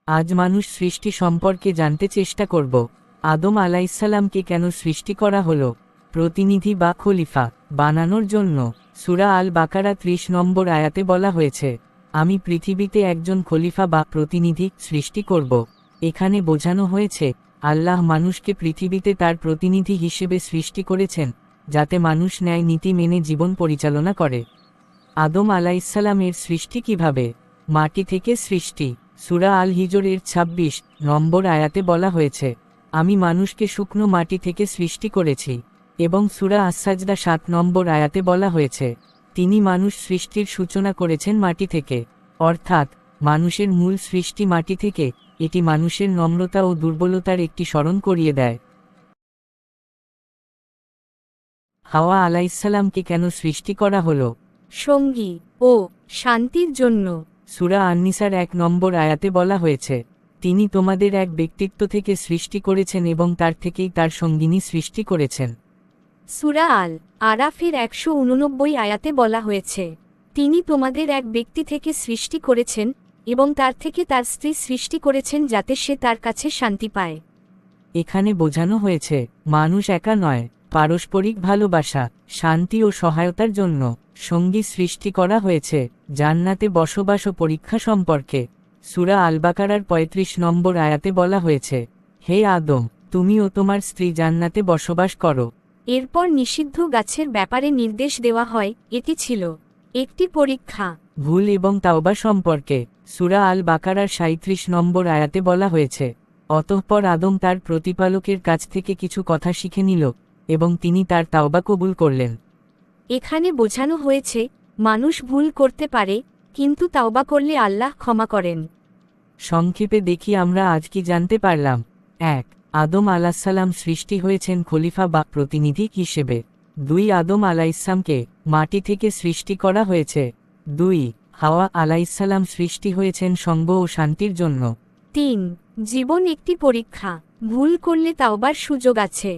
আজ মানুষ সৃষ্টি সম্পর্কে জানতে চেষ্টা করব। আদম আলাইসাল্লামকে কেন সৃষ্টি করা হলো? প্রতিনিধি বা খলিফা বানানোর জন্য। সূরা আল বাকারা ৩০ নম্বর আয়াতে বলা হয়েছে, আমি পৃথিবীতে একজন খলিফা বা প্রতিনিধি সৃষ্টি করব। এখানে বোঝানো হয়েছে, আল্লাহ মানুষকে পৃথিবীতে তার প্রতিনিধি হিসেবে সৃষ্টি করেছেন, যাতে মানুষ ন্যায় নীতি মেনে জীবন পরিচালনা করে। আদম আলাইসাল্লামের সৃষ্টি কিভাবে? মাটি থেকে সৃষ্টি। সূরা আল হিজরের ২৬ নম্বর আয়াতে বলা হয়েছে, আমি মানুষকে শুকনো মাটি থেকে সৃষ্টি করেছি। এবং সূরা আস-সাজদা ৭ নম্বর আয়াতে বলা হয়েছে, তিনি মানুষ সৃষ্টির সূচনা করেছেন মাটি থেকে। অর্থাৎ মানুষের মূল সৃষ্টি মাটি থেকে। এটি মানুষের নম্রতা ও দুর্বলতার একটি স্মরণ করিয়ে দেয়। হাওয়া আলাইসাল্লামকে কেন সৃষ্টি করা হলো? সঙ্গী ও শান্তির জন্য। সূরা আন-নিসার ১ নম্বর আয়াতে বলা হয়েছে, তিনি তোমাদের এক ব্যক্তিত্ব থেকে সৃষ্টি করেছেন এবং তার থেকেই তার সঙ্গিনী সৃষ্টি করেছেন। সূরা আল আরাফের ১৮৯ আয়াতে বলা হয়েছে, তিনি তোমাদের এক ব্যক্তি থেকে সৃষ্টি করেছেন এবং তার থেকে তার স্ত্রী সৃষ্টি করেছেন যাতে সে তার কাছে শান্তি পায়। এখানে বোঝানো হয়েছে, মানুষ একা নয়, পারস্পরিক ভালোবাসা, শান্তি ও সহায়তার জন্য সঙ্গী সৃষ্টি করা হয়েছে। জান্নাতে বসবাস ও পরীক্ষা সম্পর্কে সূরা আল বাকারার ৩৫ নম্বর আয়াতে বলা হয়েছে, হে আদম, তুমি ও তোমার স্ত্রী জান্নাতে বসবাস করো। এরপর নিষিদ্ধ গাছের ব্যাপারে নির্দেশ দেওয়া হয়, এটি ছিল একটি পরীক্ষা। ভুল এবং তাওবা সম্পর্কে সূরা আল বাকারার ৩৭ নম্বর আয়াতে বলা হয়েছে, অতঃপর আদম তার প্রতিপালকের কাছ থেকে কিছু কথা শিখে নিল এবং তিনি তার তাওবা কবুল করলেন। এখানে বোঝানো হয়েছে, মানুষ ভুল করতে পারে, কিন্তু তাওবা করলে আল্লাহ ক্ষমা করেন। সংক্ষেপে দেখি আমরা আজ কি জানতে পারলাম। ১. আদম আলাইসাল্লাম সৃষ্টি হয়েছেন খলিফা বা প্রতিনিধি হিসেবে। ২. আদম আলাইসাল্লামকে মাটি থেকে সৃষ্টি করা হয়েছে। ২. হাওয়া আলাইসাল্লাম সৃষ্টি হয়েছেন সঙ্গ ও শান্তির জন্য। ৩. জীবন একটি পরীক্ষা, ভুল করলে তাওবার সুযোগ আছে।